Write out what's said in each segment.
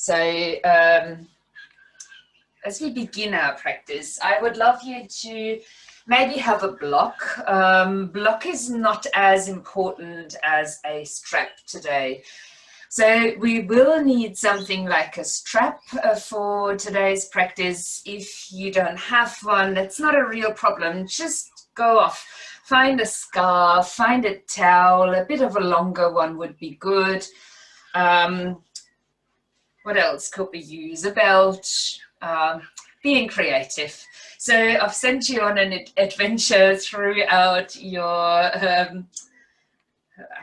So as we begin our practice, I would love you to maybe have a block. Block is not as important as a strap today. So we will need something like a strap for today's practice. If you don't have one, that's not a real problem. Just go off, find a scarf, find a towel. A bit of a longer one would be good. What else could we use? A belt, being creative. So I've sent you on an adventure throughout your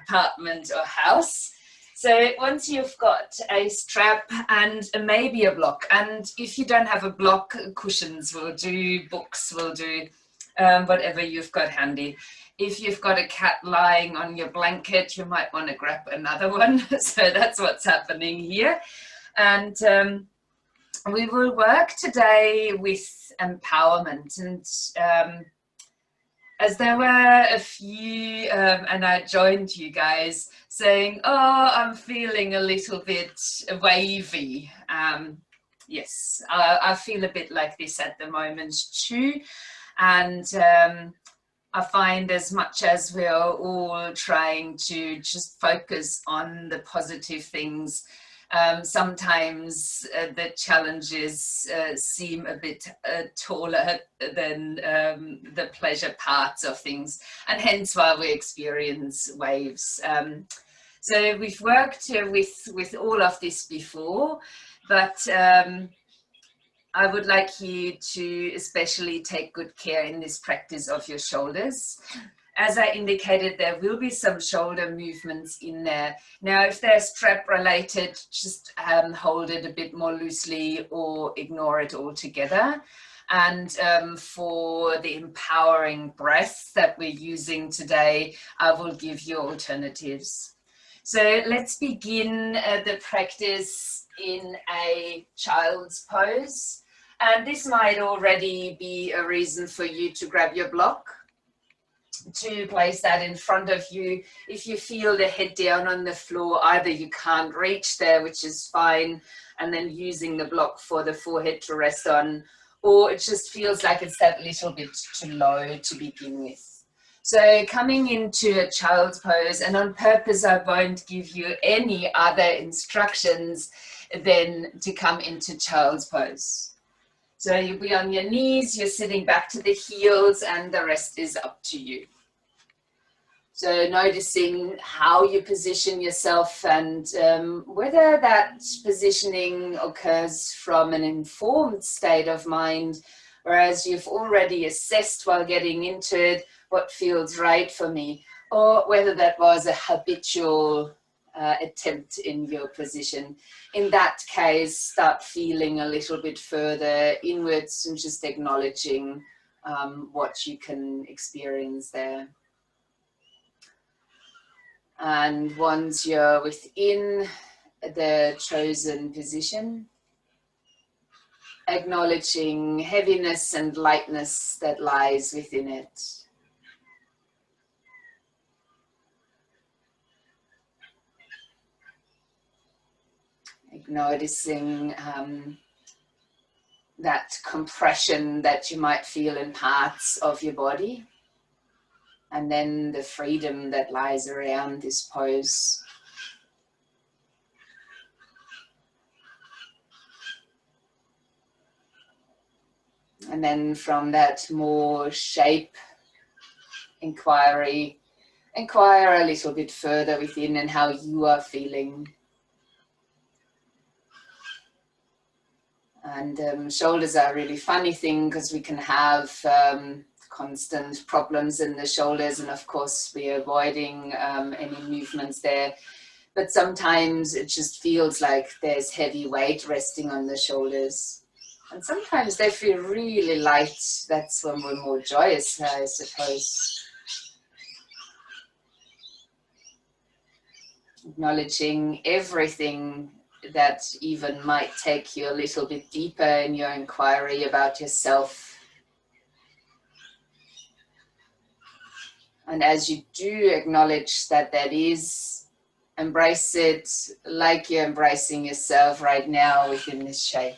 apartment or house. So once you've got a strap and maybe a block, and if you don't have a block, cushions will do, books will do, whatever you've got handy. If you've got a cat lying on your blanket, you might want to grab another one. So that's what's happening here. And we will work today with empowerment. And as there were a few, and I joined you guys, saying, oh, I'm feeling a little bit wavy. Yes, I feel a bit like this at the moment too. And I find as much as we're all trying to just focus on the positive things, sometimes the challenges seem a bit taller than the pleasure parts of things, and hence why we experience waves. So we've worked with all of this before, but I would like you to especially take good care in this practice of your shoulders. As I indicated, there will be some shoulder movements in there. Now, if they're strap related, just hold it a bit more loosely or ignore it altogether. And for the empowering breath that we're using today, I will give you alternatives. So let's begin the practice in a child's pose. And this might already be a reason for you to grab your block, to place that in front of you. If you feel the head down on the floor, either you can't reach there, which is fine, and then using the block for the forehead to rest on, or it just feels like it's that little bit too low to begin with. So coming into a child's pose, and on purpose I won't give you any other instructions than to come into child's pose. So you'll be on your knees, you're sitting back to the heels, and the rest is up to you. So noticing how you position yourself, and whether that positioning occurs from an informed state of mind, whereas you've already assessed while getting into it what feels right for me, or whether that was a habitual attempt in your position. In that case, start feeling a little bit further inwards and just acknowledging what you can experience there. And once you're within the chosen position, acknowledging heaviness and lightness that lies within it. Noticing that compression that you might feel in parts of your body, and then the freedom that lies around this pose. And then from that more shape inquiry, inquire a little bit further within and how you are feeling. And shoulders are a really funny thing, because we can have constant problems in the shoulders, and of course we're avoiding any movements there. But sometimes it just feels like there's heavy weight resting on the shoulders. And sometimes they feel really light. That's when we're more joyous, I suppose. Acknowledging everything that even might take you a little bit deeper in your inquiry about yourself. And as you do acknowledge that that is Embrace it like you're embracing yourself right now within this shape.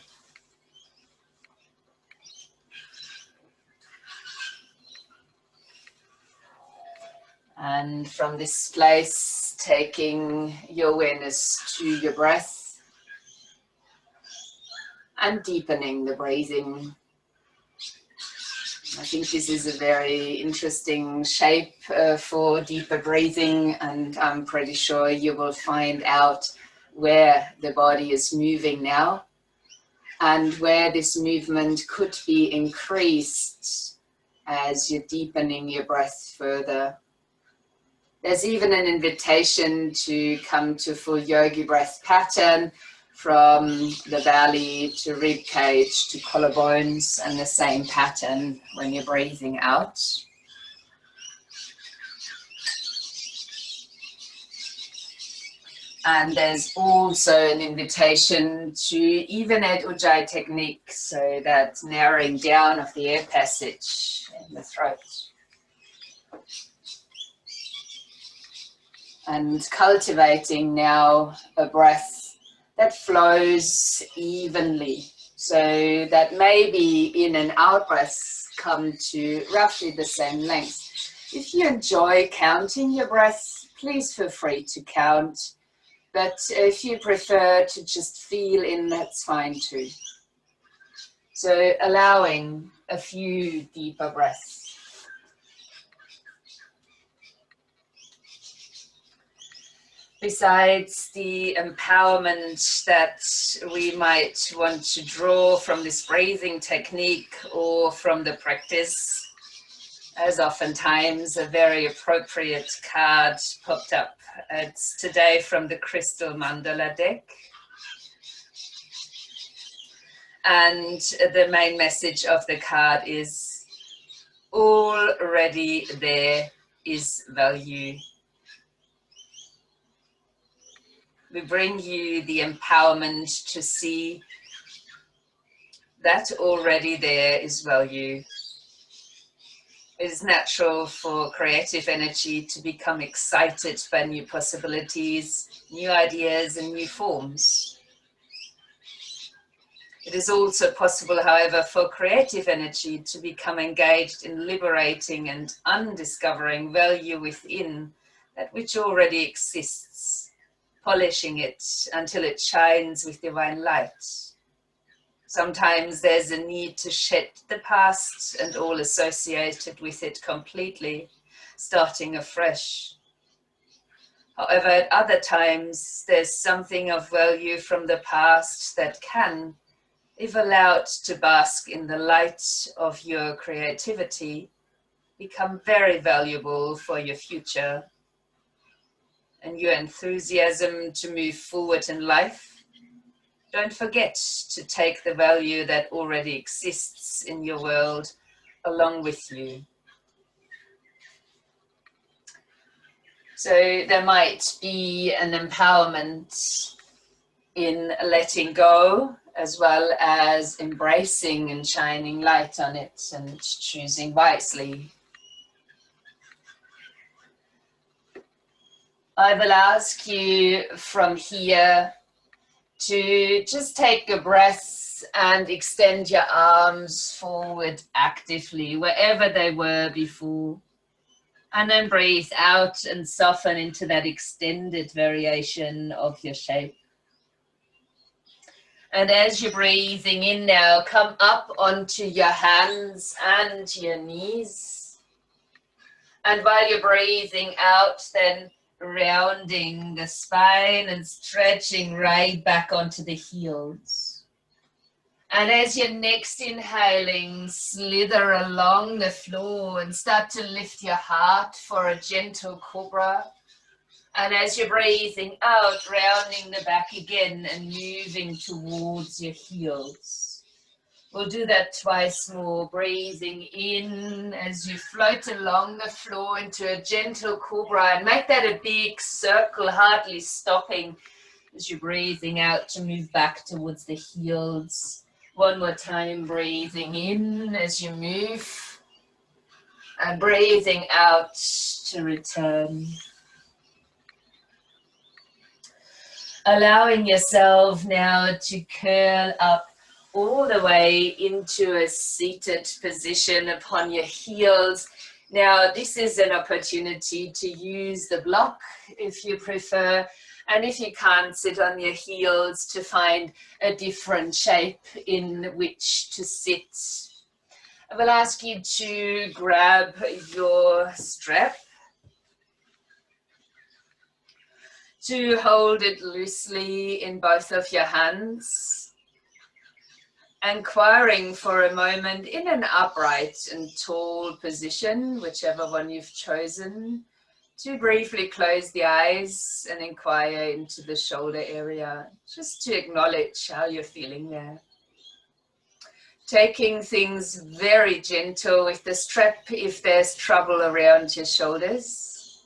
And from this place, taking your awareness to your breath and deepening the breathing. I think this is a very interesting shape for deeper breathing, and I'm pretty sure you will find out where the body is moving now and where this movement could be increased as you're deepening your breath further. There's even an invitation to come to full yogi breath pattern, from the belly to rib cage to collarbones, and the same pattern when you're breathing out. And there's also an invitation to even add Ujjayi technique, so that narrowing down of the air passage in the throat. And cultivating now a breath that flows evenly, so that maybe in and out breaths come to roughly the same length. If you enjoy counting your breath, please feel free to count, but if you prefer to just feel in, that's fine too. So allowing a few deeper breaths. Besides the empowerment that we might want to draw from this breathing technique or from the practice, as oftentimes a very appropriate card popped up. It's today from the Crystal Mandala deck. And the main message of the card is, already there is value. We bring you the empowerment to see that already there is value. It is natural for creative energy to become excited by new possibilities, new ideas, and new forms. It is also possible, however, for creative energy to become engaged in liberating and undiscovering value within that which already exists, polishing it until it shines with divine light. Sometimes there's a need to shed the past and all associated with it completely, starting afresh. However, at other times, there's something of value from the past that can, if allowed to bask in the light of your creativity, become very valuable for your future. And your enthusiasm to move forward in life, don't forget to take the value that already exists in your world along with you. So there might be an empowerment in letting go, as well as embracing and shining light on it and choosing wisely. I will ask you from here to just take a breath and extend your arms forward actively, wherever they were before. And then breathe out and soften into that extended variation of your shape. And as you're breathing in now, come up onto your hands and your knees. And while you're breathing out, then rounding the spine and stretching right back onto the heels. And as you're next inhaling, slither along the floor and start to lift your heart for a gentle cobra. And as you're breathing out, rounding the back again and moving towards your heels. We'll do that twice more, breathing in as you float along the floor into a gentle cobra, and make that a big circle, hardly stopping as you're breathing out to move back towards the heels. One more time, breathing in as you move, and breathing out to return. Allowing yourself now to curl up all the way into a seated position upon your heels. Now, this is an opportunity to use the block if you prefer, and if you can't sit on your heels, to find a different shape in which to sit. I will ask you to grab your strap, to hold it loosely in both of your hands, inquiring for a moment in an upright and tall position, whichever one you've chosen, to briefly close the eyes and inquire into the shoulder area, just to acknowledge how you're feeling there. Taking things very gentle with the strap if there's trouble around your shoulders.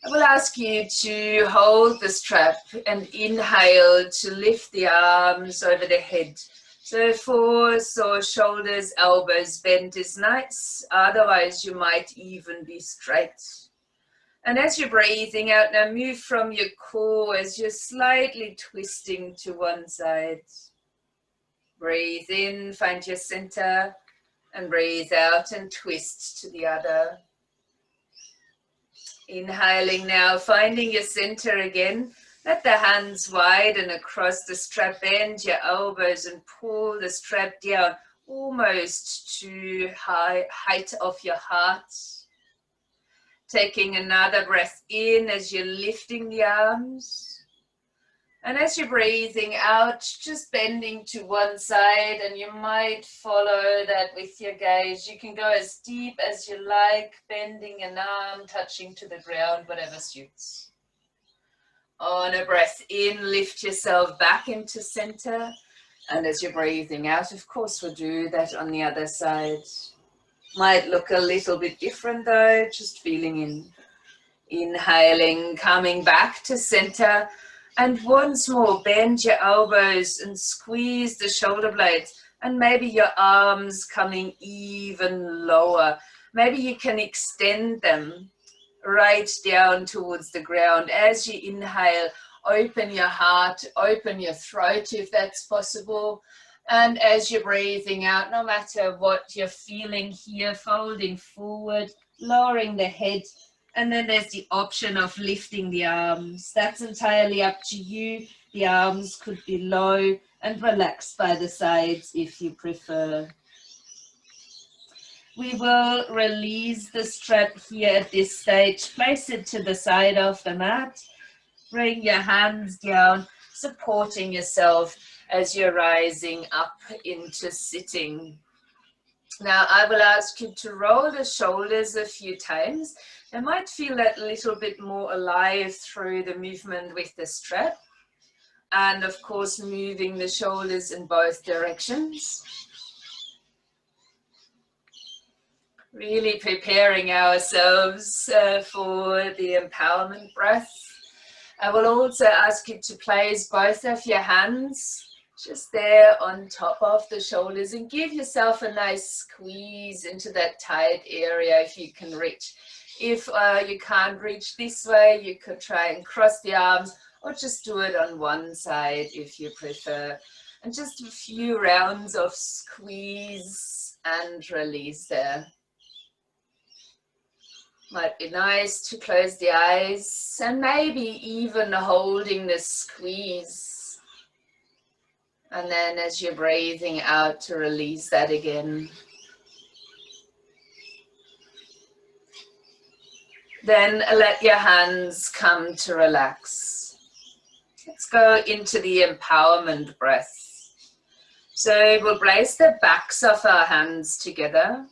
I will ask you to hold the strap and inhale to lift the arms over the head. So shoulders, elbows bent is nice, otherwise you might even be straight. And as you're breathing out, now move from your core as you're slightly twisting to one side. Breathe in, find your center, and breathe out and twist to the other. Inhaling now, finding your center again. Let the hands widen across the strap, bend your elbows and pull the strap down almost to height of your heart. Taking another breath in as you're lifting the arms. And as you're breathing out, just bending to one side, and you might follow that with your gaze. You can go as deep as you like, bending an arm, touching to the ground, whatever suits. On a breath in, lift yourself back into center. And as you're breathing out, of course, we'll do that on the other side. Might look a little bit different though, just feeling in. Inhaling, coming back to center. And once more, bend your elbows and squeeze the shoulder blades. And maybe your arms coming even lower. Maybe you can extend them right down towards the ground. As you inhale, open your heart, open your throat if that's possible. And as you're breathing out, no matter what you're feeling here, folding forward, lowering the head. And then there's the option of lifting the arms. That's entirely up to you. The arms could be low and relaxed by the sides if you prefer. We will release the strap here at this stage. Place it to the side of the mat. Bring your hands down, supporting yourself as you're rising up into sitting. Now I will ask you to roll the shoulders a few times. They might feel that little bit more alive through the movement with the strap. And of course, moving the shoulders in both directions. Really preparing ourselves for the empowerment breath. I will also ask you to place both of your hands just there on top of the shoulders and give yourself a nice squeeze into that tight area if you can reach. If you can't reach this way, you could try and cross the arms or just do it on one side if you prefer. And just a few rounds of squeeze and release there. Might be nice to close the eyes and maybe even holding the squeeze. And then as you're breathing out, to release that again. Then let your hands come to relax. Let's go into the empowerment breath. So we'll place the backs of our hands together.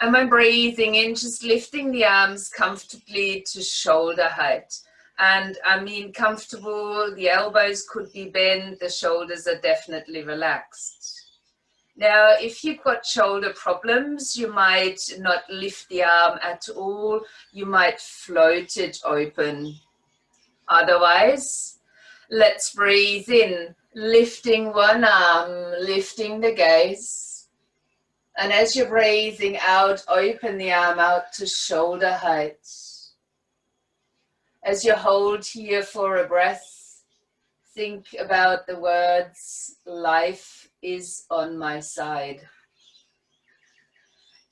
And when breathing in, just lifting the arms comfortably to shoulder height. And I mean comfortable, the elbows could be bent, the shoulders are definitely relaxed. Now, if you've got shoulder problems, you might not lift the arm at all. You might float it open. Otherwise, let's breathe in, lifting one arm, lifting the gaze. And as you're breathing out, open the arm out to shoulder height. As you hold here for a breath, think about the words, life is on my side.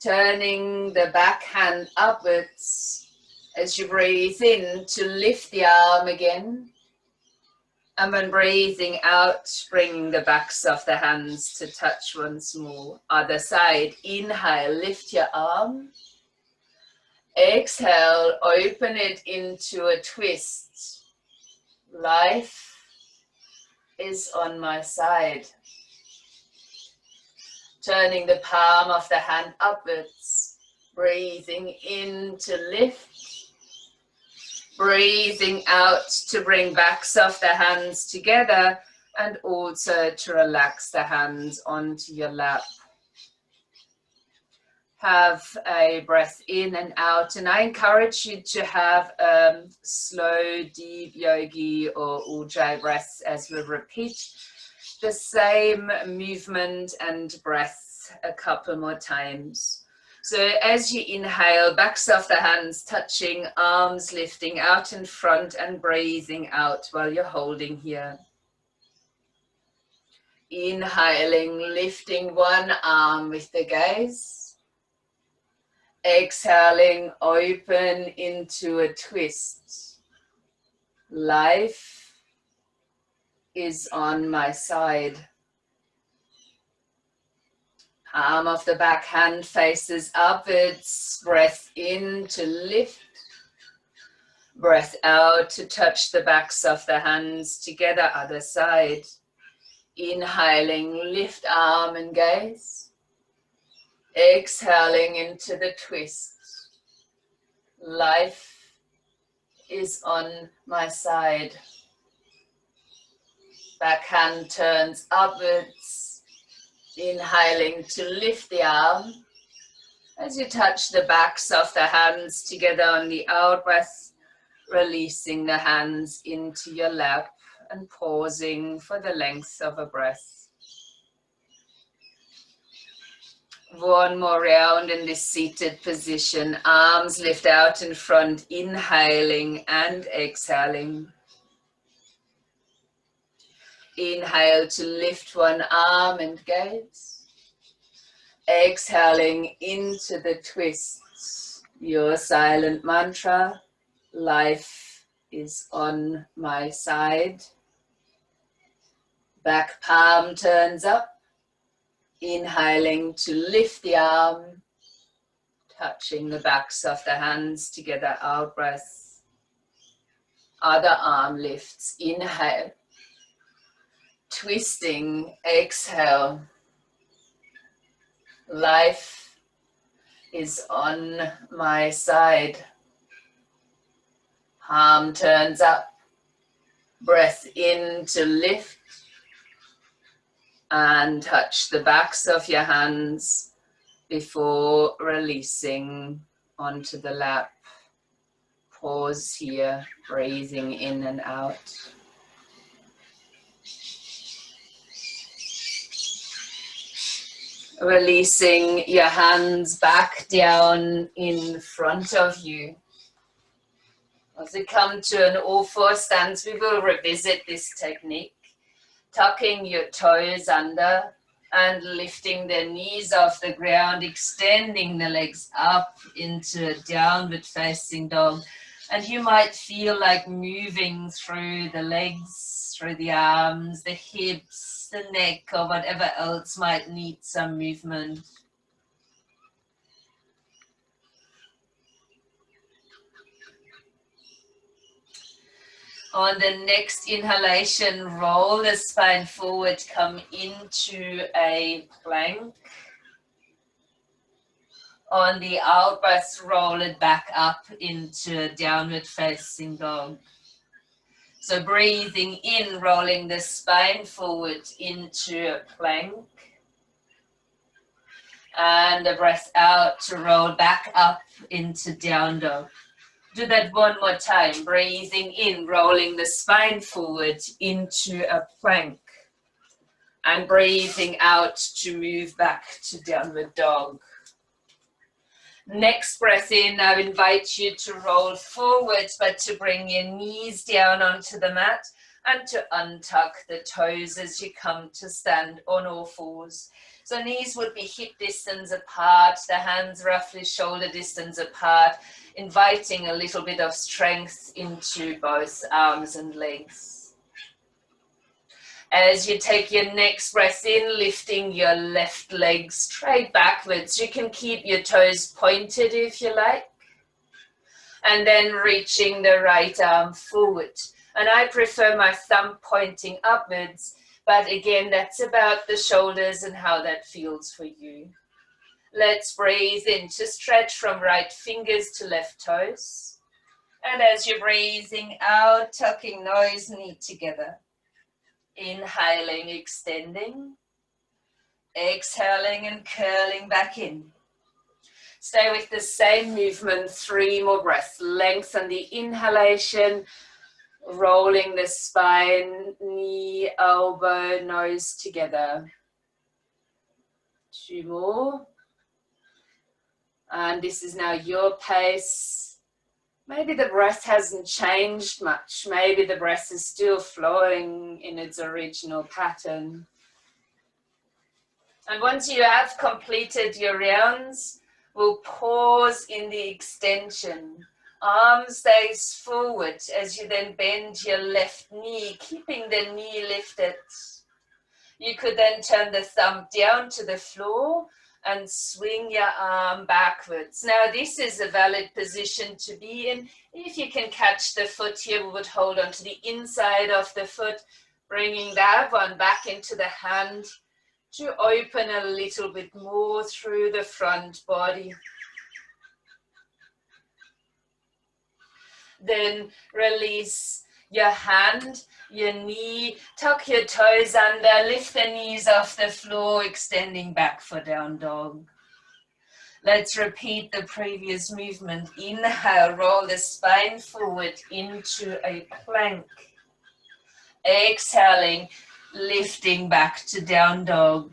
Turning the back hand upwards as you breathe in to lift the arm again. And when breathing out, bringing the backs of the hands to touch once more. Other side, inhale, lift your arm. Exhale, open it into a twist. Life is on my side. Turning the palm of the hand upwards. Breathing in to lift. Breathing out to bring backs of the hands together and also to relax the hands onto your lap. Have a breath in and out, and I encourage you to have slow, deep yogi or ujjayi breaths as we repeat the same movement and breath a couple more times. So as you inhale, backs of the hands touching, arms lifting out in front and breathing out while you're holding here. Inhaling, lifting one arm with the gaze. Exhaling, open into a twist. Life is on my side. Palm of the back hand faces upwards. Breath in to lift. Breath out to touch the backs of the hands together, other side. Inhaling, lift arm and gaze. Exhaling into the twist. Life is on my side. Back hand turns upwards. Inhaling to lift the arm. As you touch the backs of the hands together on the out breath, releasing the hands into your lap and pausing for the length of a breath. One more round in this seated position. Arms lift out in front, inhaling and exhaling. Inhale to lift one arm and gaze. Exhaling into the twist. Your silent mantra, life is on my side. Back palm turns up. Inhaling to lift the arm, touching the backs of the hands together, out breath. Other arm lifts, inhale. Twisting, exhale. Life is on my side. Palm turns up. Breath in to lift. And touch the backs of your hands before releasing onto the lap. Pause here, breathing in and out. Releasing your hands back down in front of you. As we come to an all-four stance, we will revisit this technique. Tucking your toes under and lifting the knees off the ground, extending the legs up into a downward facing dog. And you might feel like moving through the legs, through the arms, the hips, the neck, or whatever else might need some movement. On the next inhalation, roll the spine forward, come into a plank. On the out breath, roll it back up into a downward facing dog. So breathing in, rolling the spine forward into a plank. And a breath out to roll back up into down dog. Do that one more time. Breathing in, rolling the spine forward into a plank. And breathing out to move back to downward dog. Next breath in, I invite you to roll forward, but to bring your knees down onto the mat. and to untuck the toes as you come to stand on all fours. So knees would be hip distance apart, the hands roughly shoulder distance apart, inviting a little bit of strength into both arms and legs. As you take your next breath in, lifting your left leg straight backwards. You can keep your toes pointed if you like. And then reaching the right arm forward. And I prefer my thumb pointing upwards, but again, that's about the shoulders and how that feels for you. Let's breathe in to stretch from right fingers to left toes. And as you're breathing out, tucking nose, knee together. Inhaling, extending. Exhaling and curling back in. Stay with the same movement, 3 more breaths. Lengthen the inhalation, rolling the spine, knee, elbow, nose together. 2 more. And this is now your pace. Maybe the breath hasn't changed much. Maybe the breath is still flowing in its original pattern. And once you have completed your rounds, we'll pause in the extension. Arm stays forward as you then bend your left knee, keeping the knee lifted. You could then turn the thumb down to the floor and swing your arm backwards. Now this is a valid position to be in. If you can catch the foot here, we would hold on to the inside of the foot, bringing that one back into the hand to open a little bit more through the front body. Then release your hand, your knee, tuck your toes under, lift the knees off the floor, extending back for down dog. Let's repeat the previous movement. Inhale, roll the spine forward into a plank. Exhaling, lifting back to down dog.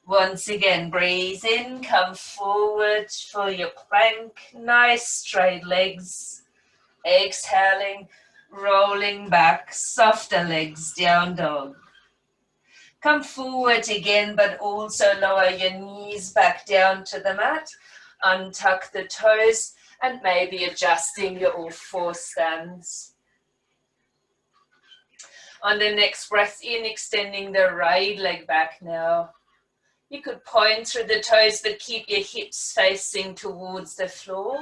Once again, breathe in, come forward for your plank. Nice straight legs. Exhaling, rolling back, softer legs, down dog. Come forward again, but also lower your knees back down to the mat. Untuck the toes and maybe adjusting your all 4 stands. On the next breath in, extending the right leg back now. You could point through the toes, but keep your hips facing towards the floor.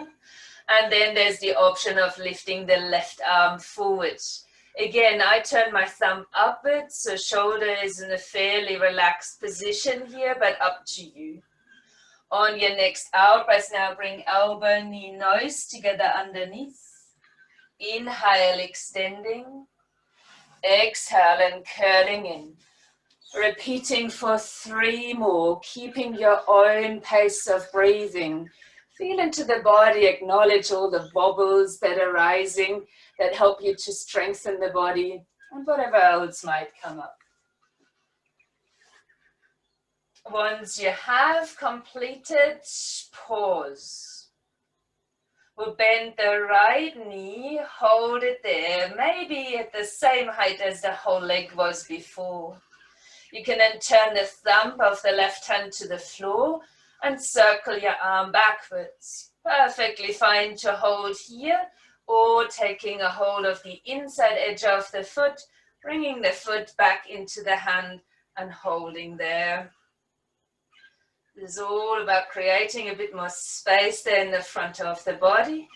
And then there's the option of lifting the left arm forward. Again, I turn my thumb upwards, so shoulder is in a fairly relaxed position here, but up to you. On your next out breath, now bring elbow, knee, nose together underneath. Inhale, extending. Exhale and curling in. Repeating for 3 more, keeping your own pace of breathing. Feel into the body, acknowledge all the bobbles that are rising that help you to strengthen the body and whatever else might come up. Once you have completed, pause. We'll bend the right knee, hold it there, maybe at the same height as the whole leg was before. You can then turn the thumb of the left hand to the floor and circle your arm backwards. Perfectly fine to hold here, or taking a hold of the inside edge of the foot, bringing the foot back into the hand and holding there. This is all about creating a bit more space there in the front of the body.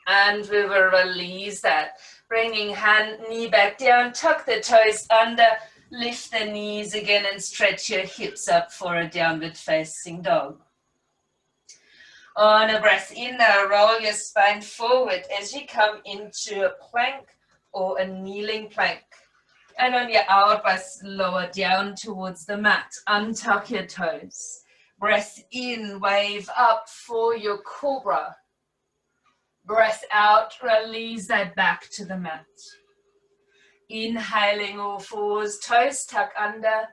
And we will release that, bringing hand, knee back down, tuck the toes under, lift the knees again and stretch your hips up for a downward facing dog. On a breath in, now roll your spine forward as you come into a plank or a kneeling plank. And on your out breath, lower down towards the mat. Untuck your toes. Breath in, wave up for your cobra. Breath out, release that back to the mat. Inhaling all 4s, toes tuck under,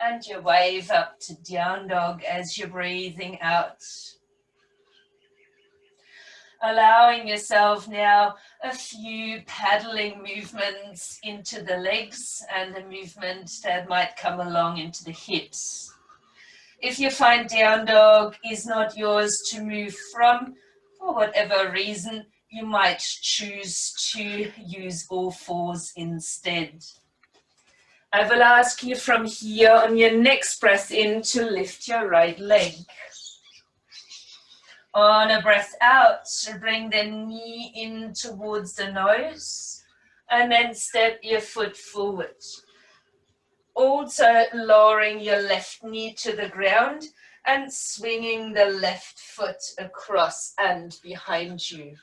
and you wave up to down dog as you're breathing out. Allowing yourself now a few paddling movements into the legs and a movement that might come along into the hips. If you find down dog is not yours to move from, for whatever reason, you might choose to use all fours instead. I will ask you from here on your next breath in to lift your right leg. On a breath out, bring the knee in towards the nose and then step your foot forward. Also lowering your left knee to the ground and swinging the left foot across and behind you.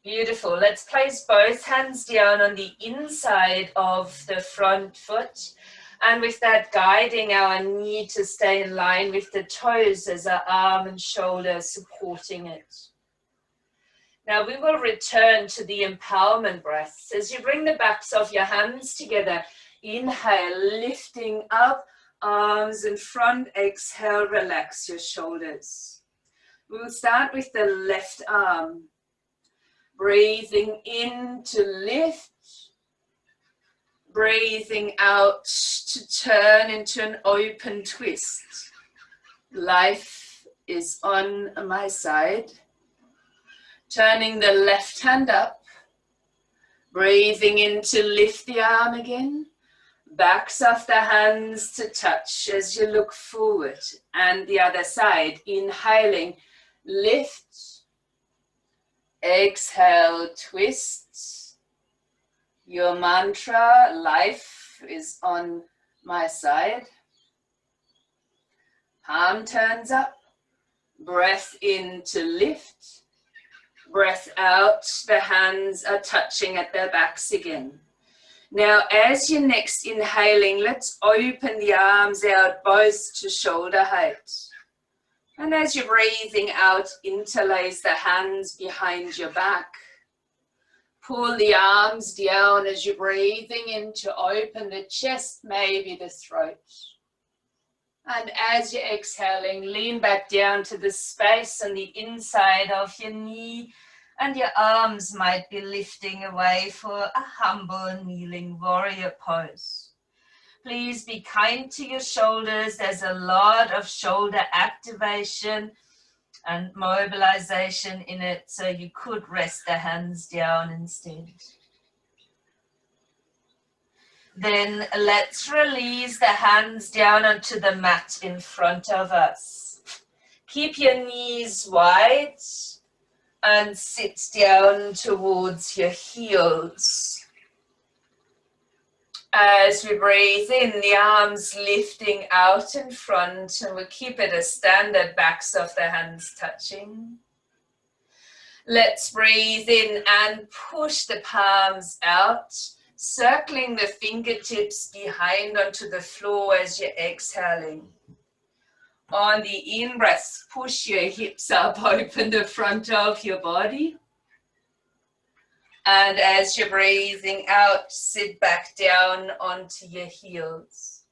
Beautiful. Let's place both hands down on the inside of the front foot. And with that, guiding our knee to stay in line with the toes as our arm and shoulder supporting it. Now we will return to the empowerment breaths. As you bring the backs of your hands together, inhale, lifting up, arms in front, exhale, relax your shoulders. We will start with the left arm. Breathing in to lift. Breathing out to turn into an open twist. Life is on my side. Turning the left hand up. Breathing in to lift the arm again. Backs of the hands to touch as you look forward. And the other side. Inhaling, lift. Exhale, twist. Your mantra, life is on my side. Palm turns up. Breath in to lift. Breath out, the hands are touching at their backs again. Now, as you're next inhaling, let's open the arms out both to shoulder height. And as you're breathing out, interlace the hands behind your back. Pull the arms down as you're breathing in to open the chest, maybe the throat. And as you're exhaling, lean back down to the space on the inside of your knee, and your arms might be lifting away for a humble kneeling warrior pose. Please be kind to your shoulders. There's a lot of shoulder activation and mobilization in it, so you could rest the hands down instead. Then let's release the hands down onto the mat in front of us. Keep your knees wide and sit down towards your heels. As we breathe in, the arms lifting out in front, and we'll keep it as standard, backs of the hands touching. Let's breathe in and push the palms out, circling the fingertips behind onto the floor as you're exhaling. On the in-breath, push your hips up, open the front of your body. And as you're breathing out, sit back down onto your heels.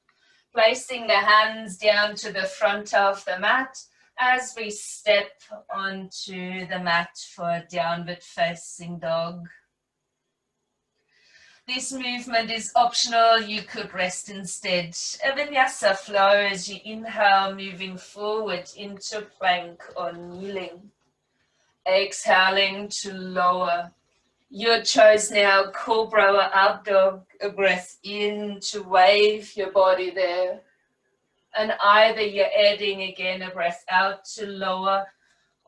Placing the hands down to the front of the mat as we step onto the mat for downward facing dog. This movement is optional. You could rest instead. A vinyasa flow as you inhale, moving forward into plank or kneeling. Exhaling to lower. Your choice now, cobra or up dog, a breath in to wave your body there. And either you're adding again a breath out to lower,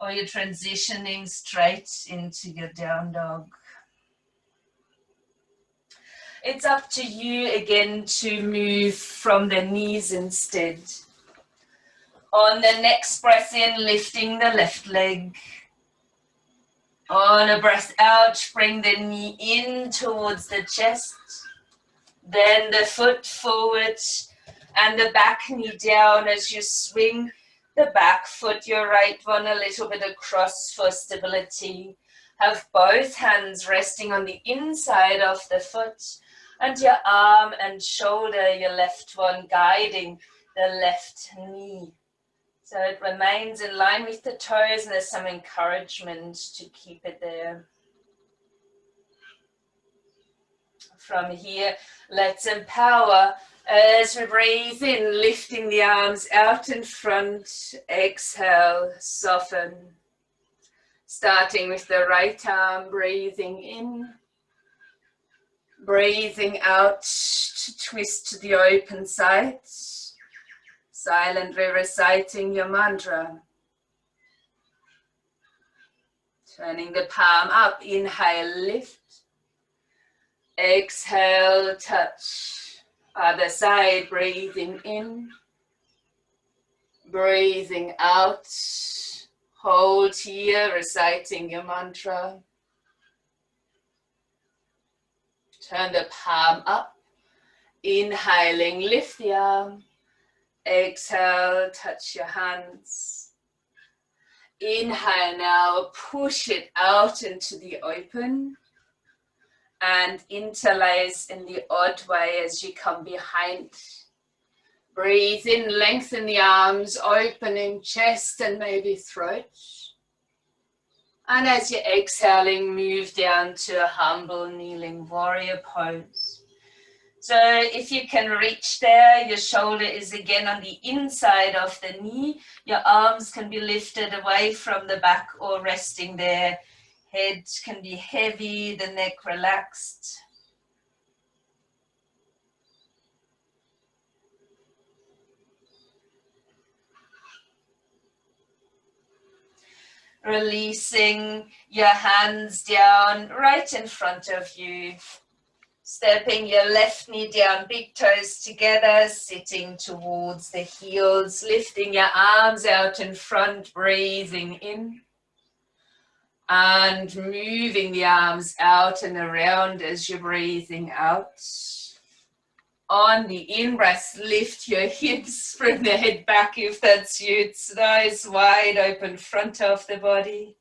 or you're transitioning straight into your down dog. It's up to you again to move from the knees instead. On the next breath in, lifting the left leg. On a breath out, bring the knee in towards the chest. Then the foot forward and the back knee down as you swing the back foot, your right one a little bit across for stability. Have both hands resting on the inside of the foot and your arm and shoulder, your left one guiding the left knee. So it remains in line with the toes and there's some encouragement to keep it there. From here, let's empower as we breathe in, lifting the arms out in front. Exhale, soften. Starting with the right arm, breathing in. Breathing out to twist to the open side. Silently reciting your mantra. Turning the palm up, inhale, lift. Exhale, touch. Other side, breathing in. Breathing out. Hold here, reciting your mantra. Turn the palm up. Inhaling, lift the arm. Exhale, touch your hands. Inhale now, push it out into the open. And interlace in the odd way as you come behind. Breathe in, lengthen the arms, opening chest and maybe throat. And as you're exhaling, move down to a humble kneeling warrior pose. So if you can reach there, your shoulder is again on the inside of the knee. Your arms can be lifted away from the back or resting there. Head can be heavy, the neck relaxed. Releasing your hands down right in front of you. Stepping your left knee down, big toes together, sitting towards the heels. Lifting your arms out in front, breathing in. And moving the arms out and around as you're breathing out. On the in-breath, lift your hips, bring the head back if that suits. Nice wide open front of the body.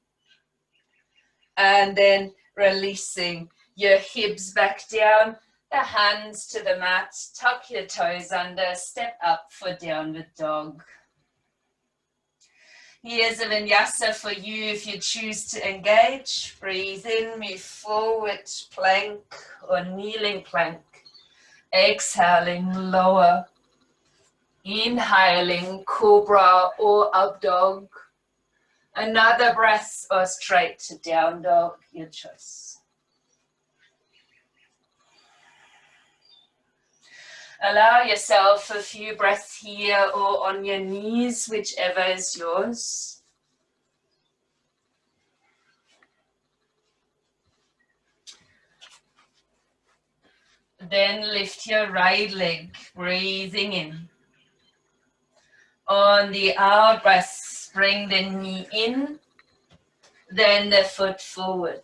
And then releasing your hips back down, the hands to the mat, tuck your toes under, step up for downward dog. Here's a vinyasa for you if you choose to engage. Breathe in, move forward, plank or kneeling plank. Exhaling, lower. Inhaling, cobra or up dog. Another breath or straight to down dog, your choice. Allow yourself a few breaths here or on your knees, whichever is yours. Then lift your right leg, breathing in. On the out breath, bring the knee in, then the foot forward.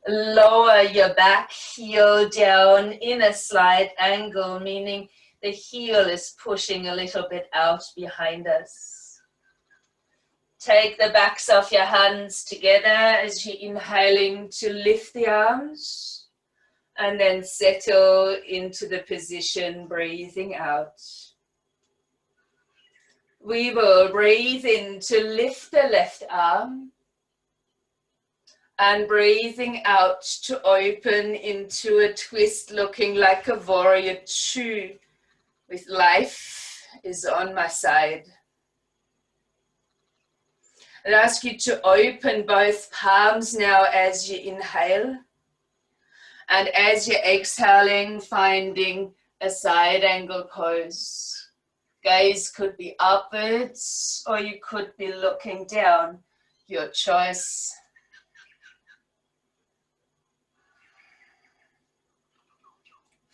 Lower your back, heel down in a slight angle, meaning the heel is pushing a little bit out behind us. Take the backs of your hands together as you're inhaling to lift the arms, and then settle into the position, breathing out. We will breathe in to lift the left arm, and breathing out to open into a twist looking like a warrior two with life is on my side. I'll ask you to open both palms now as you inhale. And as you're exhaling, finding a side angle pose. Gaze could be upwards or you could be looking down, your choice.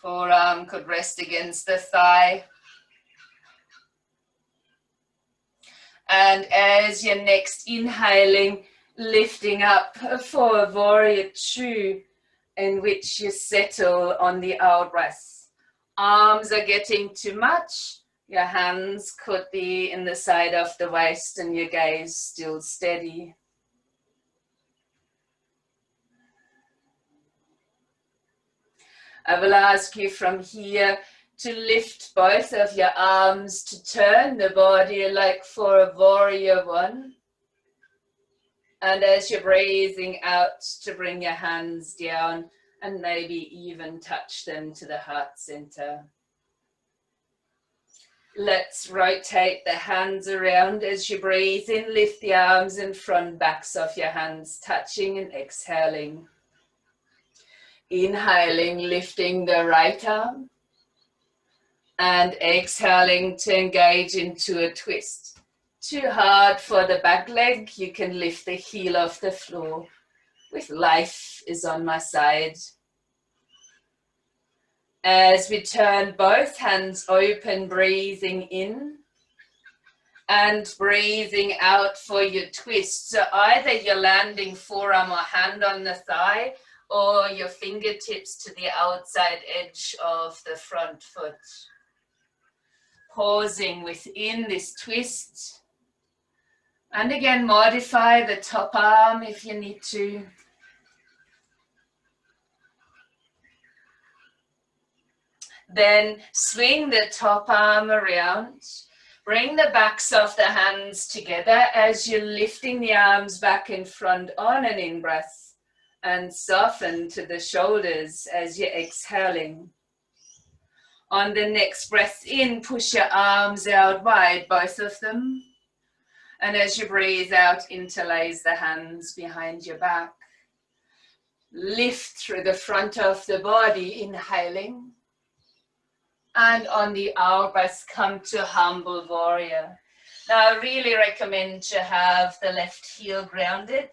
Forearm could rest against the thigh. And as you're next inhaling, lifting up for a warrior two, in which you settle on the out breath. Arms are getting too much. Your hands could be in the side of the waist and your gaze still steady. I will ask you from here to lift both of your arms, to turn the body like for a warrior one. And as you're breathing out, to bring your hands down and maybe even touch them to the heart center. Let's rotate the hands around as you breathe in. Lift the arms in front, backs of your hands touching, and exhaling. Inhaling, lifting the right arm. And exhaling to engage into a twist. Too hard for the back leg, you can lift the heel off the floor. With life is on my side. As we turn both hands open, breathing in and breathing out for your twist. So either you're landing forearm or hand on the thigh, or your fingertips to the outside edge of the front foot. Pausing within this twist. And again, modify the top arm if you need to. Then swing the top arm around. Bring the backs of the hands together as you're lifting the arms back in front on an in-breath. And soften to the shoulders as you're exhaling. On the next breath in, push your arms out wide, both of them. And as you breathe out, interlace the hands behind your back. Lift through the front of the body, inhaling. And on the out breath, come to humble warrior. Now, I really recommend to have the left heel grounded.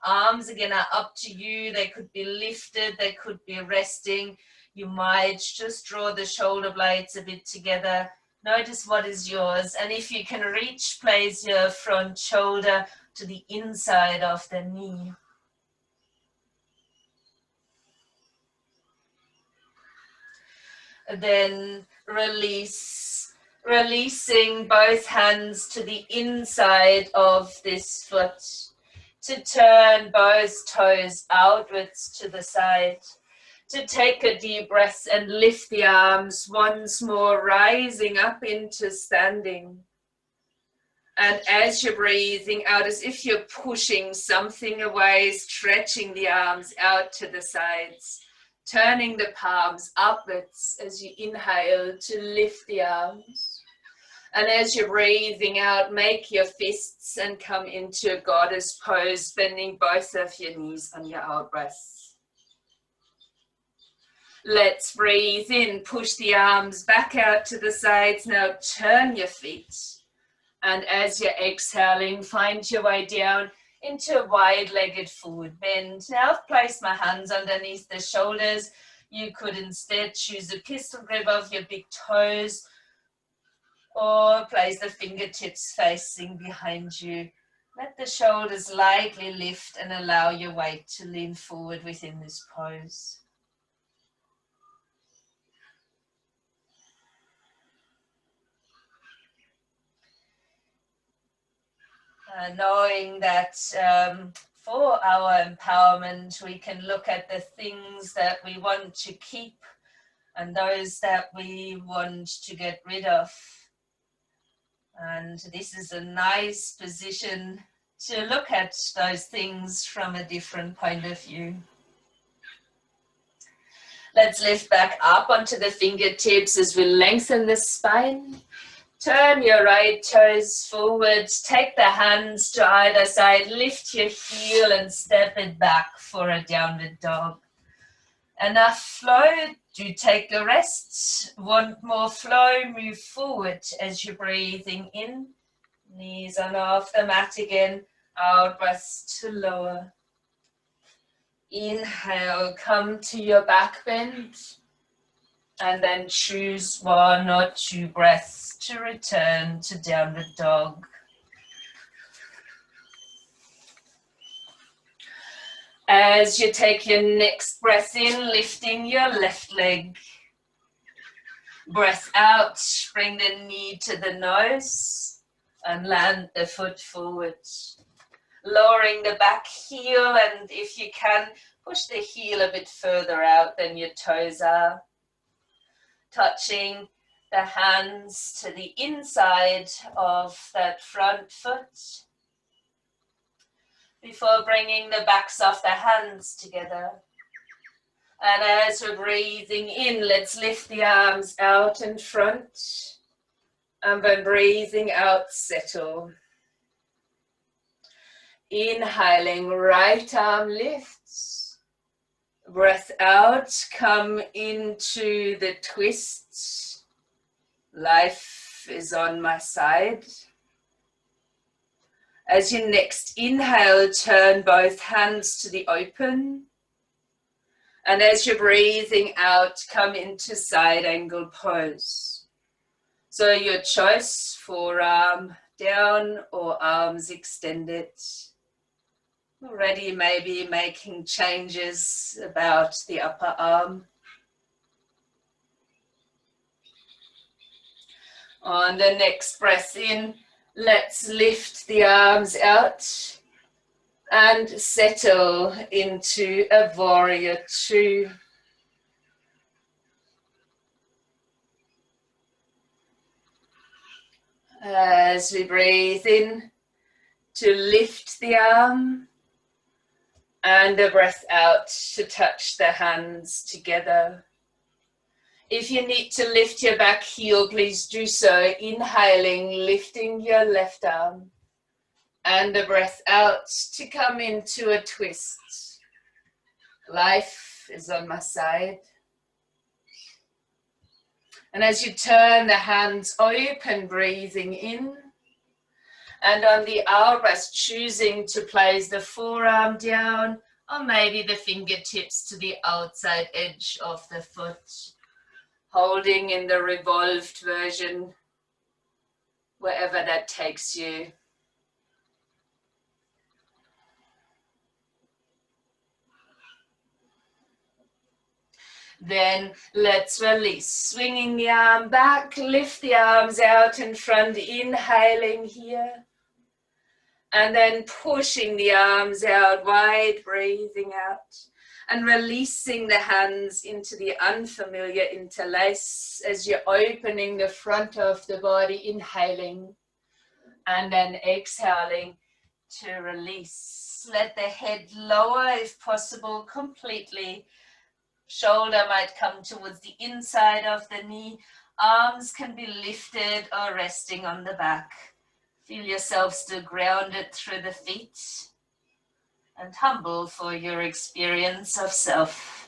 Arms again are up to you. They could be lifted, they could be resting. You might just draw the shoulder blades a bit together. Notice what is yours. And if you can reach, place your front shoulder to the inside of the knee. Then releasing both hands to the inside of this foot. To turn both toes outwards to the side. To take a deep breath and lift the arms once more, rising up into standing. And as you're breathing out, as if you're pushing something away, stretching the arms out to the sides, turning the palms upwards as you inhale to lift the arms. And as you're breathing out, make your fists and come into a goddess pose, bending both of your knees on your out breath. Let's breathe in, push the arms back out to the sides. Now turn your feet. And as you're exhaling, find your way down into a wide-legged forward bend. Now I've placed my hands underneath the shoulders. You could instead choose a pistol grip of your big toes or place the fingertips facing behind you. Let the shoulders lightly lift and allow your weight to lean forward within this pose. Knowing that for our empowerment, we can look at the things that we want to keep and those that we want to get rid of. And this is a nice position to look at those things from a different point of view. Let's lift back up onto the fingertips as we lengthen the spine. Turn your right toes forward, take the hands to either side, lift your heel and step it back for a downward dog. Enough flow, do take a rest. Want more flow, move forward as you're breathing in. Knees on off the mat again, out breath to lower. Inhale, come to your back bend. And then choose 1 or 2 breaths to return to downward dog. As you take your next breath in, lifting your left leg. Breath out, bring the knee to the nose and land the foot forward. Lowering the back heel, and if you can, push the heel a bit further out than your toes are. touching the hands to the inside of that front foot before bringing the backs of the hands together. And as we're breathing in, let's lift the arms out in front. And then breathing out, settle. Inhaling, right arm lifts. Breath out, come into the twist. Life is on my side. As you next inhale, turn both hands to the open. And as you're breathing out, come into side angle pose. So your choice, forearm down or arms extended. Already maybe making changes about the upper arm. On the next breath in, let's lift the arms out and settle into a warrior two. As we breathe in, to lift the arm, and a breath out to touch the hands together. If you need to lift your back heel, please do so. Inhaling, lifting your left arm. And a breath out to come into a twist. Life is on my side. And as you turn the hands open, breathing in. And on the out breath, choosing to place the forearm down or maybe the fingertips to the outside edge of the foot. Holding in the revolved version, wherever that takes you. Then let's release, swinging the arm back, lift the arms out in front, inhaling here. And then pushing the arms out wide, breathing out. And releasing the hands into the unfamiliar interlace as you're opening the front of the body, inhaling. And then exhaling to release. Let the head lower if possible completely. Shoulder might come towards the inside of the knee. Arms can be lifted or resting on the back. Feel yourself still grounded through the feet and humble for your experience of self.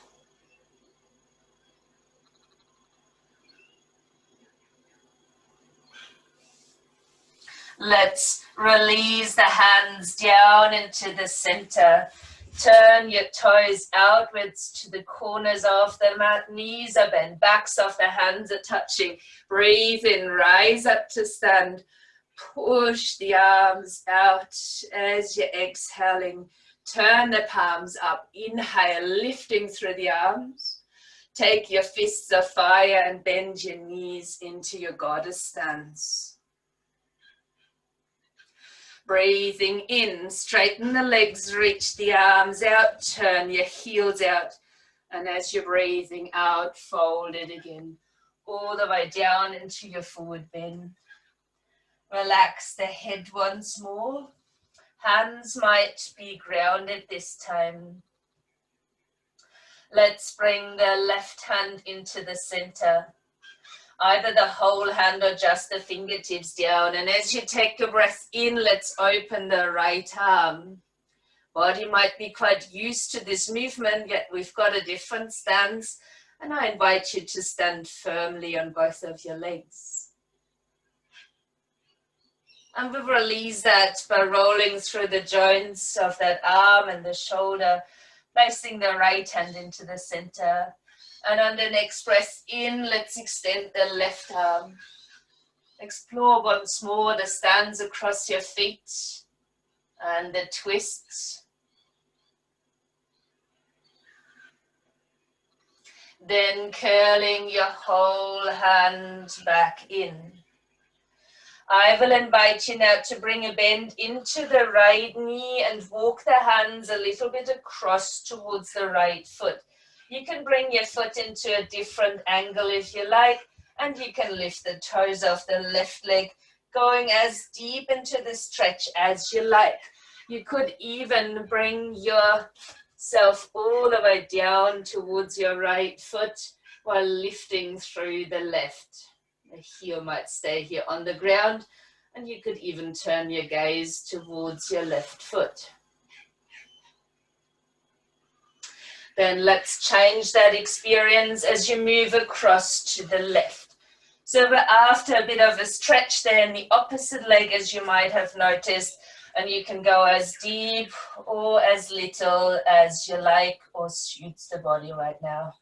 Let's release the hands down into the center. Turn your toes outwards to the corners of the mat. Knees are bent, backs of the hands are touching. Breathe in, rise up to stand. Push the arms out as you're exhaling. Turn the palms up. Inhale, lifting through the arms. Take your fists of fire and bend your knees into your goddess stance. Breathing in, straighten the legs, reach the arms out, turn your heels out. And as you're breathing out, fold it again. All the way down into your forward bend. Relax the head once more. Hands might be grounded this time. Let's bring the left hand into the center. Either the whole hand or just the fingertips down. And as you take a breath in, let's open the right arm. Body might be quite used to this movement, yet we've got a different stance. And I invite you to stand firmly on both of your legs. And we'll release that by rolling through the joints of that arm and the shoulder, placing the right hand into the center. And on the next breath in, let's extend the left arm. Explore once more the stands across your feet and the twists. Then curling your whole hand back in. I will invite you now to bring a bend into the right knee and walk the hands a little bit across towards the right foot. You can bring your foot into a different angle if you like, and you can lift the toes of the left leg, going as deep into the stretch as you like. You could even bring yourself all the way down towards your right foot while lifting through the left. The heel might stay here on the ground, and you could even turn your gaze towards your left foot. Then let's change that experience as you move across to the left. So we're after a bit of a stretch there in the opposite leg, as you might have noticed, and you can go as deep or as little as you like or suits the body right now.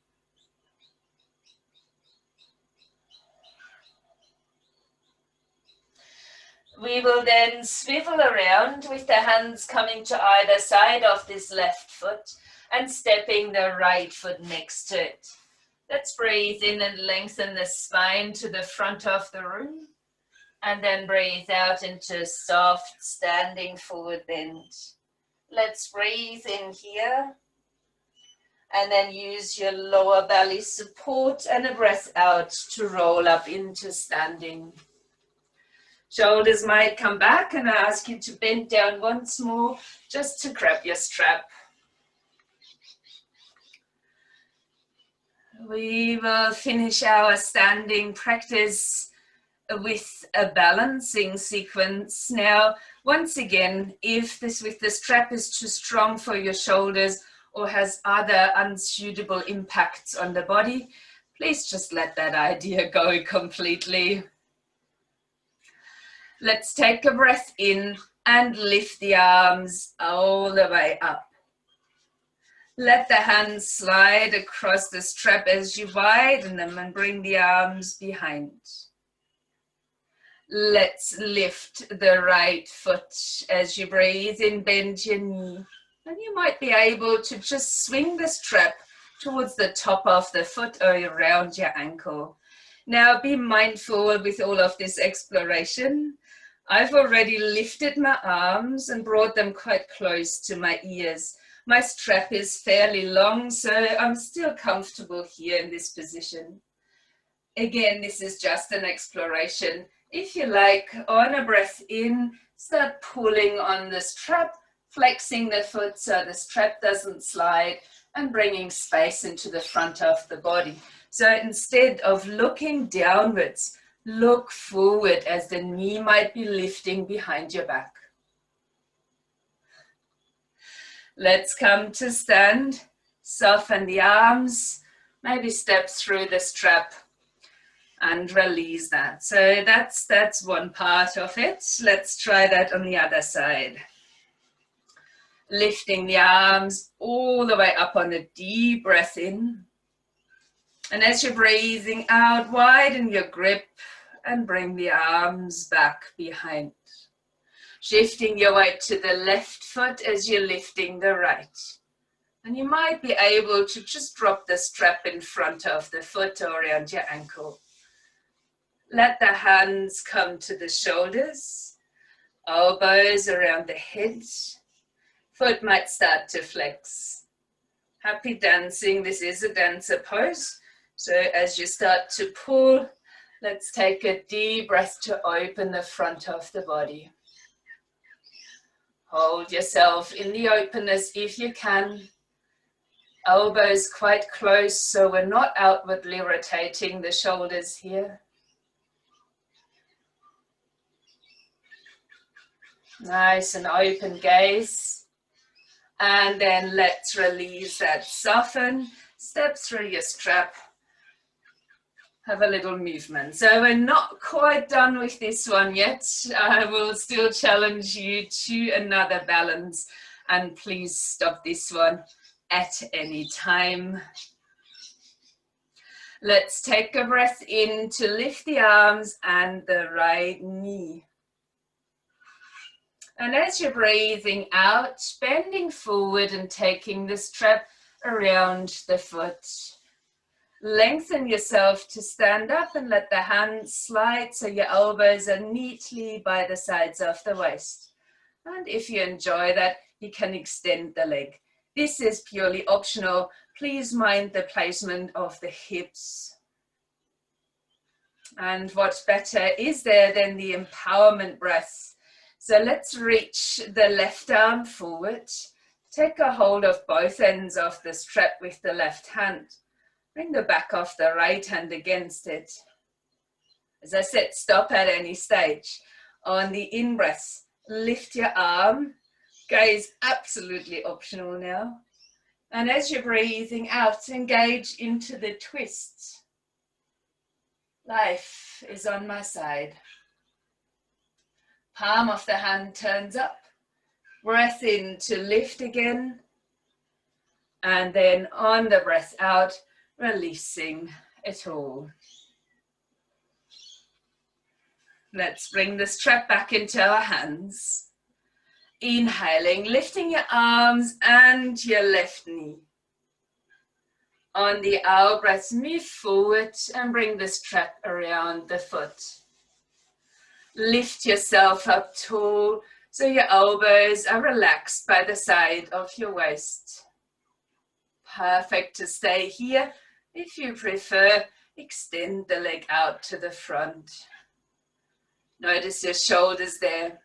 We will then swivel around with the hands coming to either side of this left foot and stepping the right foot next to it. Let's breathe in and lengthen the spine to the front of the room. And then breathe out into soft standing forward bend. Let's breathe in here. And then use your lower belly support and a breath out to roll up into standing. Shoulders might come back, and I ask you to bend down once more just to grab your strap. We will finish our standing practice with a balancing sequence. Now, once again, if with the strap is too strong for your shoulders or has other unsuitable impacts on the body, please just let that idea go completely. Let's take a breath in and lift the arms all the way up. Let the hands slide across the strap as you widen them and bring the arms behind. Let's lift the right foot as you breathe in, bend your knee. And you might be able to just swing the strap towards the top of the foot or around your ankle. Now be mindful with all of this exploration. I've already lifted my arms and brought them quite close to my ears. My strap is fairly long, so I'm still comfortable here in this position. Again, this is just an exploration. If you like, on a breath in, start pulling on the strap, flexing the foot so the strap doesn't slide, and bringing space into the front of the body. So instead of looking downwards, look forward as the knee might be lifting behind your back. Let's come to stand, soften the arms, maybe step through the strap and release that. So that's one part of it. Let's try that on the other side. Lifting the arms all the way up on a deep breath in. And as you're breathing out, widen your grip and bring the arms back behind. Shifting your weight to the left foot as you're lifting the right. And you might be able to just drop the strap in front of the foot or around your ankle. Let the hands come to the shoulders, elbows around the head. Foot might start to flex. Happy dancing, this is a dancer pose. So as you start to pull, let's take a deep breath to open the front of the body. Hold yourself in the openness if you can. Elbows quite close so we're not outwardly rotating the shoulders here. Nice and open gaze. And then let's release that, soften, step through your strap. Have a little movement. So we're not quite done with this one yet. I will still challenge you to another balance, and please stop this one at any time. Let's take a breath in to lift the arms and the right knee. And as you're breathing out, bending forward and taking the strap around the foot. Lengthen yourself to stand up and let the hands slide so your elbows are neatly by the sides of the waist. And if you enjoy that, you can extend the leg. This is purely optional. Please mind the placement of the hips. And what better is there than the empowerment breath? So let's reach the left arm forward. Take a hold of both ends of the strap with the left hand. Bring the back of the right hand against it. As I said, stop at any stage. On the in-breath, lift your arm. Gaze absolutely optional now. And as you're breathing out, engage into the twist. Life is on my side. Palm of the hand turns up. Breath in to lift again. And then on the breath out, releasing it all. Let's bring the strap back into our hands. Inhaling, lifting your arms and your left knee. On the out breath, move forward and bring the strap around the foot. Lift yourself up tall so your elbows are relaxed by the side of your waist. Perfect to stay here. If you prefer, extend the leg out to the front. Notice your shoulders there.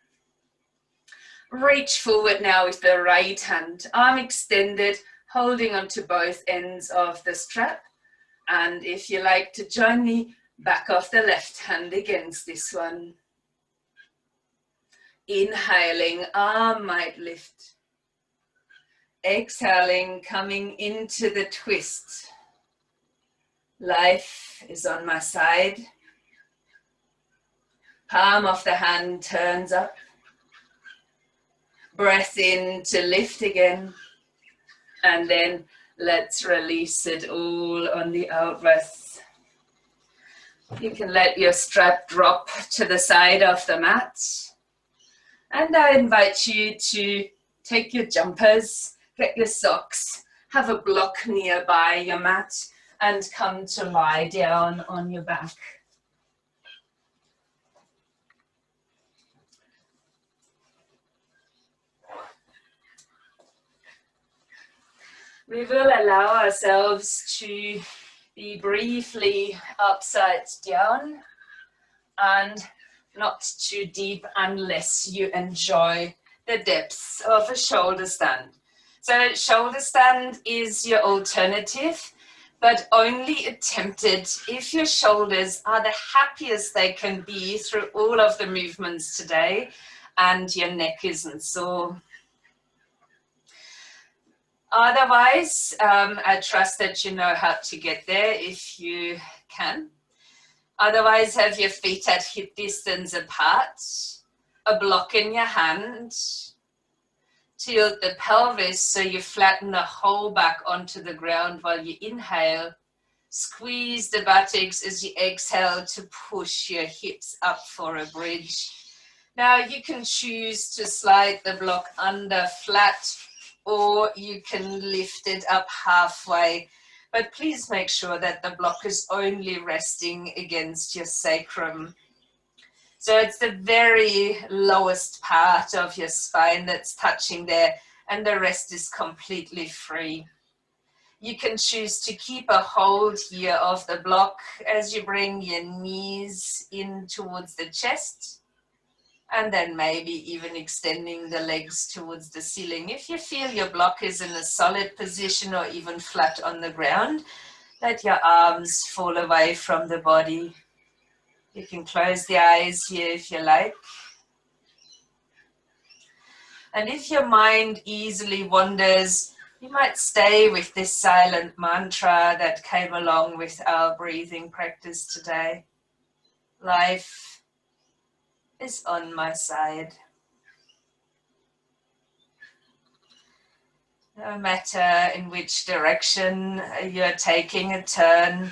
Reach forward now with the right hand, arm extended, holding onto both ends of the strap. And if you like to join me, back of the left hand against this one. Inhaling, arm might lift. Exhaling, coming into the twist. Life is on my side. Palm of the hand turns up. Breath in to lift again. And then let's release it all on the out breath. You can let your strap drop to the side of the mat. And I invite you to take your jumpers, get your socks, have a block nearby your mat, and come to lie down on your back. We will allow ourselves to be briefly upside down and not too deep unless you enjoy the depths of a shoulder stand. So shoulder stand is your alternative, but only attempted if your shoulders are the happiest they can be through all of the movements today and your neck isn't sore. Otherwise, I trust that you know how to get there if you can. Otherwise, have your feet at hip distance apart, a block in your hand. Tilt the pelvis so you flatten the whole back onto the ground while you inhale. Squeeze the buttocks as you exhale to push your hips up for a bridge. Now you can choose to slide the block under flat, or you can lift it up halfway, but please make sure that the block is only resting against your sacrum. So it's the very lowest part of your spine that's touching there, and the rest is completely free. You can choose to keep a hold here of the block as you bring your knees in towards the chest. And then maybe even extending the legs towards the ceiling. If you feel your block is in a solid position or even flat on the ground, let your arms fall away from the body. You can close the eyes here if you like. And if your mind easily wanders, you might stay with this silent mantra that came along with our breathing practice today. Life is on my side. No matter in which direction you're taking a turn,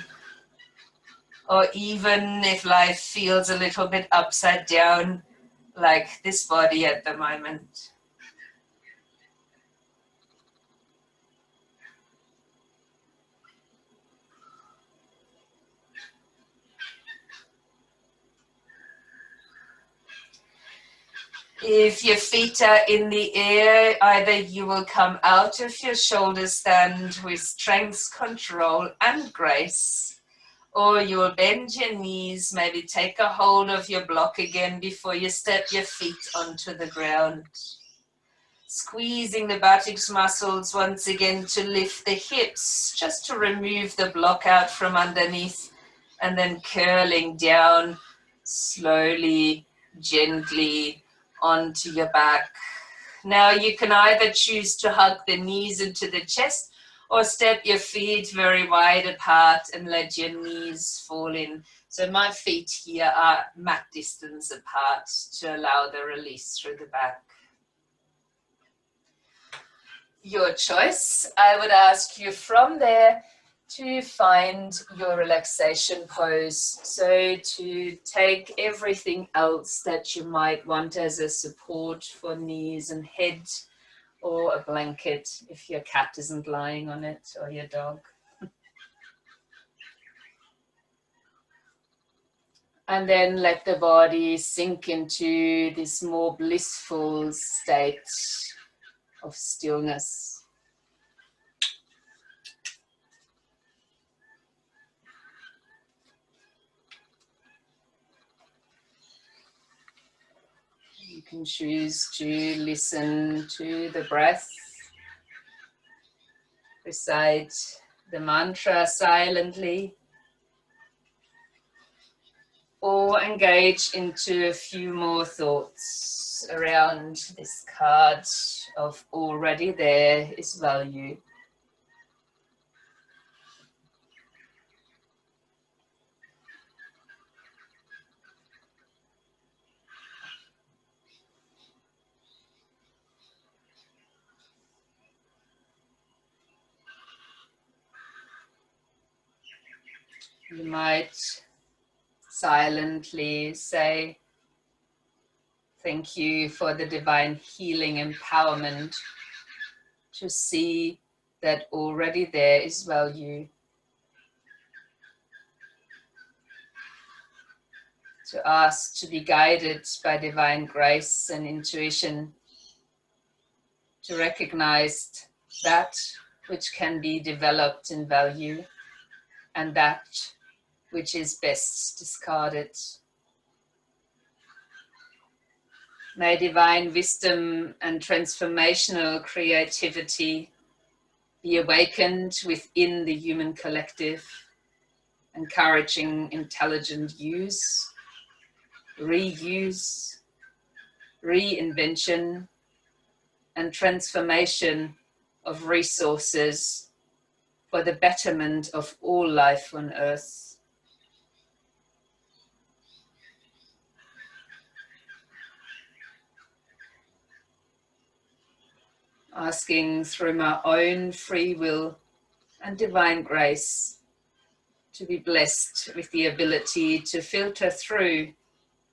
or even if life feels a little bit upside down, like this body at the moment. If your feet are in the air, either you will come out of your shoulder stand with strength, control, and grace, or you will bend your knees, maybe take a hold of your block again before you step your feet onto the ground. Squeezing the buttocks muscles once again to lift the hips, just to remove the block out from underneath, and then curling down slowly, gently onto your back. Now you can either choose to hug the knees into the chest or step your feet very wide apart and let your knees fall in. So my feet here are mat distance apart to allow the release through the back. Your choice. I would ask you from there to find your relaxation pose. So to take everything else that you might want as a support for knees and head, or a blanket if your cat isn't lying on it, or your dog. And then let the body sink into this more blissful state of stillness. You can choose to listen to the breath, recite the mantra silently, or engage into a few more thoughts around this card of already there is value. You might silently say, thank you for the divine healing empowerment to see that already there is value. To ask to be guided by divine grace and intuition, to recognize that which can be developed in value and that which is best discarded. May divine wisdom and transformational creativity be awakened within the human collective, encouraging intelligent use, reuse, reinvention, and transformation of resources for the betterment of all life on earth. Asking through my own free will and divine grace to be blessed with the ability to filter through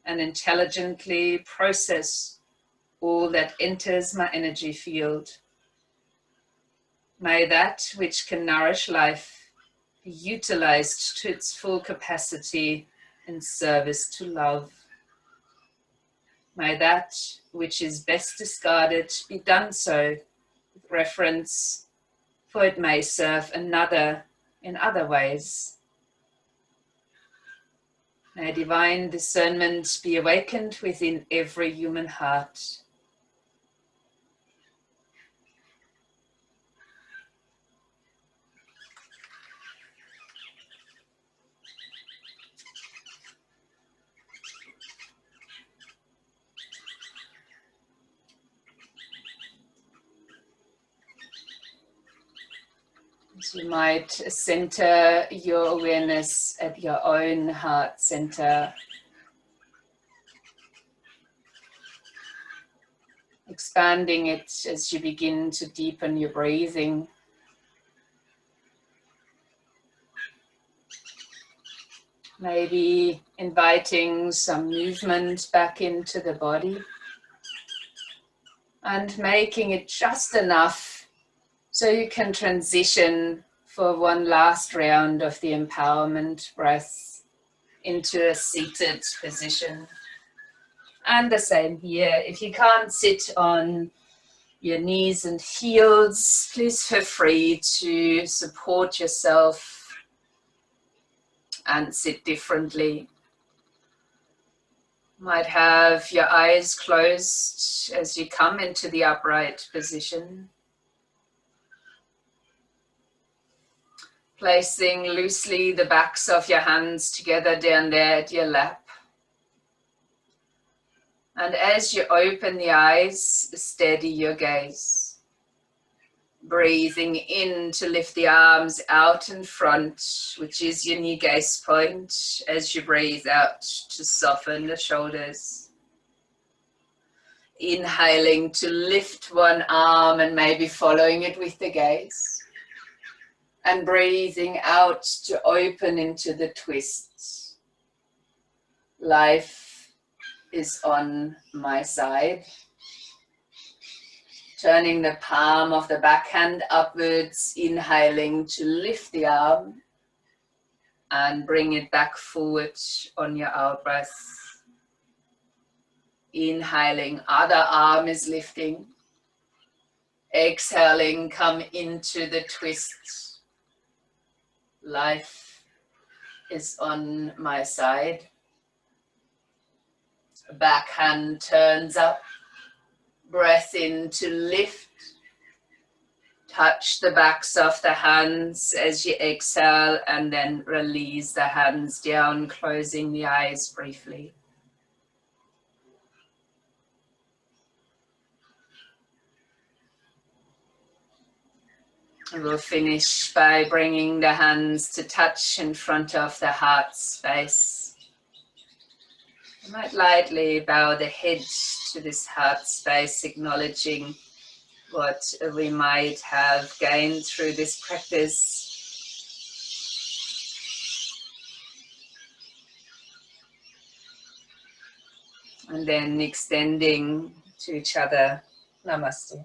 and intelligently process all that enters my energy field. May that which can nourish life be utilized to its full capacity in service to love. May that which is best discarded be done so with reference, for it may serve another in other ways. May divine discernment be awakened within every human heart. So you might center your awareness at your own heart center, expanding it as you begin to deepen your breathing. Maybe inviting some movement back into the body and making it just enough so you can transition for one last round of the empowerment breath into a seated position. And the same here. If you can't sit on your knees and heels, please feel free to support yourself and sit differently. Might have your eyes closed as you come into the upright position. Placing loosely the backs of your hands together down there at your lap. And as you open the eyes, steady your gaze. Breathing in to lift the arms out in front, which is your knee gaze point, as you breathe out to soften the shoulders. Inhaling to lift one arm and maybe following it with the gaze. And breathing out to open into the twists. Life is on my side. Turning the palm of the backhand upwards, inhaling to lift the arm and bring it back forward on your out breath. Inhaling, other arm is lifting. Exhaling, come into the twist. Life is on my side. Backhand turns up. Breath in to lift. Touch the backs of the hands as you exhale and then release the hands down, closing the eyes briefly. And we'll finish by bringing the hands to touch in front of the heart space. You might lightly bow the head to this heart space, acknowledging what we might have gained through this practice. And then extending to each other. Namaste.